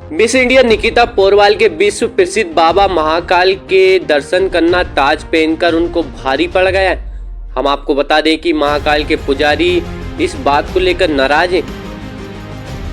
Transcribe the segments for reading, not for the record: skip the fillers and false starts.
Miss India Nikita Porwal के विश्व प्रसिद्ध बाबा महाकाल के दर्शन करना ताज पहनकर उनको भारी पड़ गया है। हम आपको बता दें कि महाकाल के पुजारी इस बात को लेकर नाराज हैं।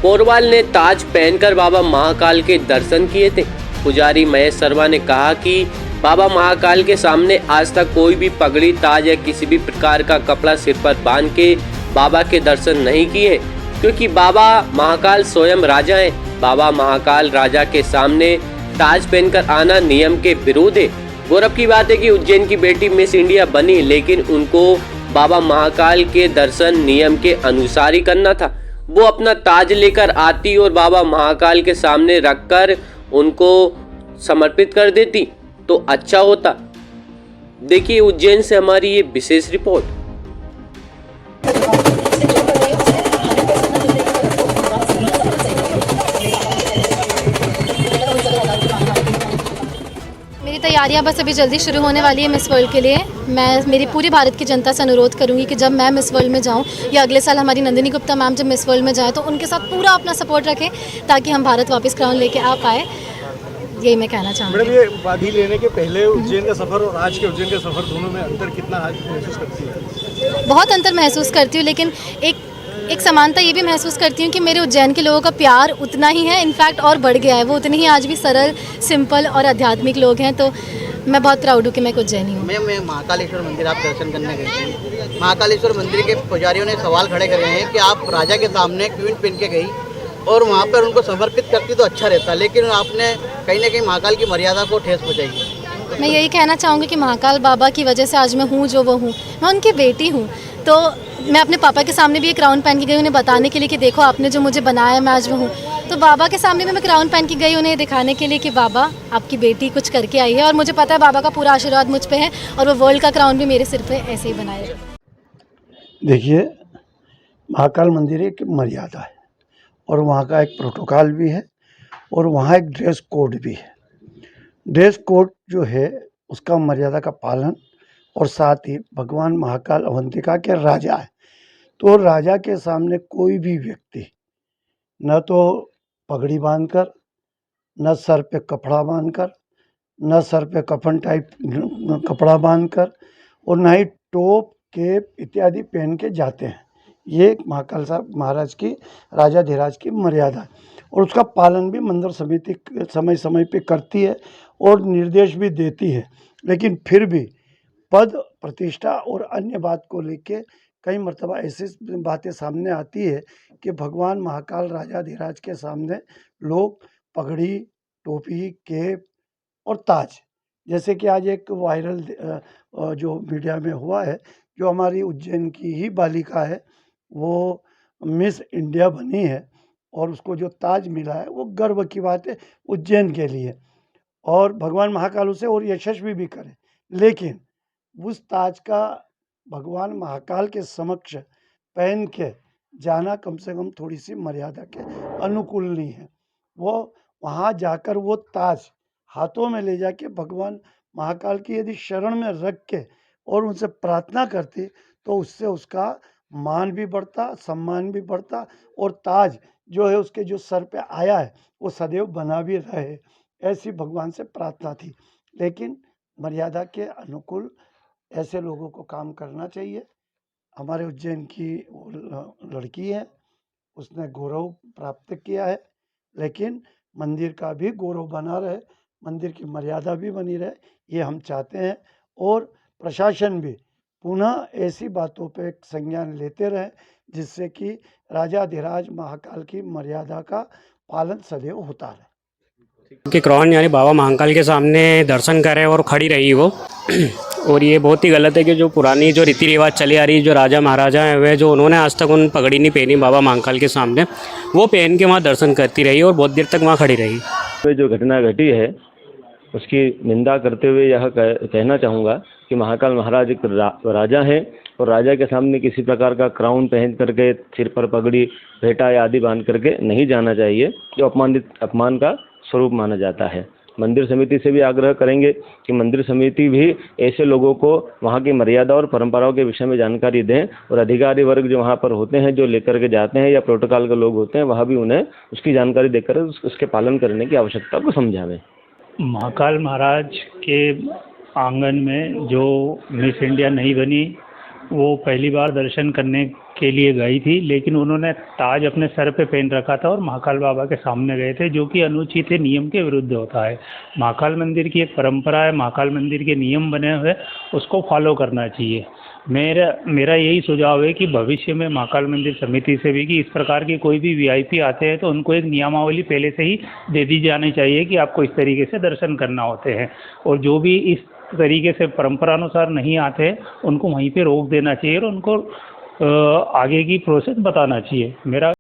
पोरवाल ने ताज पहनकर बाबा महाकाल के दर्शन किए थे। पुजारी महेश शर्मा ने कहा कि बाबा महाकाल के सामने आज तक कोई भी पगड़ी, ताज या किसी भी प्रकार का कपड़ा सिर पर बांध के बाबा के दर्शन नहीं किए, क्योंकि बाबा महाकाल स्वयं राजा हैं। बाबा महाकाल राजा के सामने ताज पहनकर आना नियम के विरुद्ध है। गौरव की बात है कि उज्जैन की बेटी मिस इंडिया बनी, लेकिन उनको बाबा महाकाल के दर्शन नियम के अनुसार ही करना था। वो अपना ताज लेकर आती और बाबा महाकाल के सामने रखकर उनको समर्पित कर देती तो अच्छा होता। देखिए उज्जैन से हमारी ये विशेष रिपोर्ट। मेरी तैयारियां बस अभी जल्दी शुरू होने वाली है मिस वर्ल्ड के लिए। मैं मेरी पूरी भारत की जनता से अनुरोध करूंगी कि जब मैं मिस वर्ल्ड में जाऊं या अगले साल हमारी नंदिनी गुप्ता मैम जब मिस वर्ल्ड में जाए तो उनके साथ पूरा अपना सपोर्ट रखें ताकि हम भारत वापस क्राउन लेके आ पाए। यही मैं कहना चाहूँगी। मैडम, ये उपाधि लेने के पहले उज्जैन का सफ़र और आज के उज्जैन का सफ़र दोनों में अंतर कितना आज महसूस करती है? बहुत अंतर महसूस करती हूँ, लेकिन एक समानता ये भी महसूस करती हूँ कि मेरे उज्जैन के लोगों का प्यार उतना ही है, इनफैक्ट और बढ़ गया है। वो उतने ही आज भी सरल, सिंपल और आध्यात्मिक लोग हैं। तो मैं बहुत प्राउड हूँ कि मैं एक उज्जैनी हूँ। मैं महाकालेश्वर मंदिर आप दर्शन करने गई थी। महाकालेश्वर मंदिर के पुजारियों ने सवाल खड़े करे हैं कि आप राजा के सामने क्वीन पहन के गई और वहाँ पर उनको समर्पित करती तो अच्छा रहता, लेकिन आपने कहीं ना कहीं महाकाल की मर्यादा को ठेस पहुँचाई। मैं यही कहना चाहूँगी कि महाकाल बाबा की वजह से आज मैं हूँ जो वो हूँ। मैं उनकी बेटी हूँ, तो मैं अपने पापा के सामने भी एक क्राउन पहन के गई उन्हें बताने के लिए कि देखो आपने जो मुझे बनाया मैं आज वो हूँ। तो बाबा के सामने भी मैं क्राउन पहन के गई उन्हें दिखाने के लिए कि बाबा आपकी बेटी कुछ करके आई है, और मुझे पता है बाबा का पूरा आशीर्वाद मुझ पे है और वो वर्ल्ड का क्राउन भी मेरे सिर पे ऐसे ही बनाएगा। देखिए, महाकाल मंदिर एक मर्यादा है और वहाँ का एक प्रोटोकॉल भी है और वहाँ एक ड्रेस कोड भी है। ड्रेस कोड जो है उसका मर्यादा का पालन, और साथ ही भगवान महाकाल अवंतिका के राजा है, तो राजा के सामने कोई भी व्यक्ति न तो पगड़ी बांधकर, न सर पे कपड़ा बांधकर, न सर पे कफन टाइप कपड़ा बांधकर, और न ही टोप, केप इत्यादि पहन के जाते हैं। ये महाकाल साहब महाराज की, राजाधिराज की मर्यादा है और उसका पालन भी मंदिर समिति समय समय पे करती है और निर्देश भी देती है। लेकिन फिर भी पद प्रतिष्ठा और अन्य बात को लेके कई मर्तबा ऐसी बातें सामने आती है कि भगवान महाकाल राजाधिराज के सामने लोग पगड़ी, टोपी, केप और ताज, जैसे कि आज एक वायरल जो मीडिया में हुआ है, जो हमारी उज्जैन की ही बालिका है, वो मिस इंडिया बनी है और उसको जो ताज मिला है वो गर्व की बात है उज्जैन के लिए, और भगवान महाकाल उसे और यशस्वी भी करे। लेकिन उस ताज का भगवान महाकाल के समक्ष पहन के जाना कम से कम थोड़ी सी मर्यादा के अनुकूल नहीं है। वो वहाँ जाकर वो ताज हाथों में ले जाके भगवान महाकाल की यदि शरण में रख के और उनसे प्रार्थना करती तो उससे उसका मान भी बढ़ता, सम्मान भी बढ़ता, और ताज जो है उसके जो सर पे आया है वो सदैव बना भी रहे, ऐसी भगवान से प्रार्थना थी। लेकिन मर्यादा के अनुकूल ऐसे लोगों को काम करना चाहिए। हमारे उज्जैन की वो लड़की है, उसने गौरव प्राप्त किया है, लेकिन मंदिर का भी गौरव बना रहे, मंदिर की मर्यादा भी बनी रहे, ये हम चाहते हैं। और प्रशासन भी पुनः ऐसी बातों पे संज्ञान लेते रहे जिससे कि राजाधिराज महाकाल की मर्यादा का पालन सदैव होता रहे। कि क्राउन यानी बाबा महाकाल के सामने दर्शन करें और खड़ी रही वो और ये बहुत ही गलत है कि जो पुरानी जो रीति रिवाज चली आ रही, जो राजा महाराजा हैं वे जो उन्होंने आज तक उन पगड़ी नहीं पहनी बाबा महाकाल के सामने, वो पहन के वहाँ दर्शन करती रही और बहुत देर तक वहाँ खड़ी रही। जो घटना घटी है उसकी निंदा करते हुए यह कहना चाहूँगा कि महाकाल महाराज एक राजा हैं और राजा के सामने किसी प्रकार का क्राउन पहन करके, सिर पर पगड़ी, भेटा या आदि बांध करके नहीं जाना चाहिए, जो अपमान का स्वरूप माना जाता है। मंदिर समिति से भी आग्रह करेंगे कि मंदिर समिति भी ऐसे लोगों को वहाँ की मर्यादा और परंपराओं के विषय में जानकारी दें, और अधिकारी वर्ग जो वहाँ पर होते हैं, जो लेकर के जाते हैं या प्रोटोकॉल के लोग होते हैं, वहाँ भी उन्हें उसकी जानकारी देकर उसके पालन करने की आवश्यकता को समझावें। महाकाल महाराज के आंगन में जो मिस इंडिया नहीं बनी, वो पहली बार दर्शन करने के लिए गई थी, लेकिन उन्होंने ताज अपने सर पे पहन रखा था और महाकाल बाबा के सामने गए थे, जो कि अनुचित नियम के विरुद्ध होता है। महाकाल मंदिर की एक परंपरा है, महाकाल मंदिर के नियम बने हुए, उसको फॉलो करना चाहिए। मेरा यही सुझाव है कि भविष्य में महाकाल मंदिर समिति से भी कि इस प्रकार की कोई भी वीआईपी आते हैं तो उनको एक नियमावली पहले से ही दे दी जानी चाहिए कि आपको इस तरीके से दर्शन करना होते हैं, और जो भी इस तरीके से परंपरानुसार नहीं आते उनको वहीं पे रोक देना चाहिए और उनको आगे की प्रोसेस बताना चाहिए। मेरा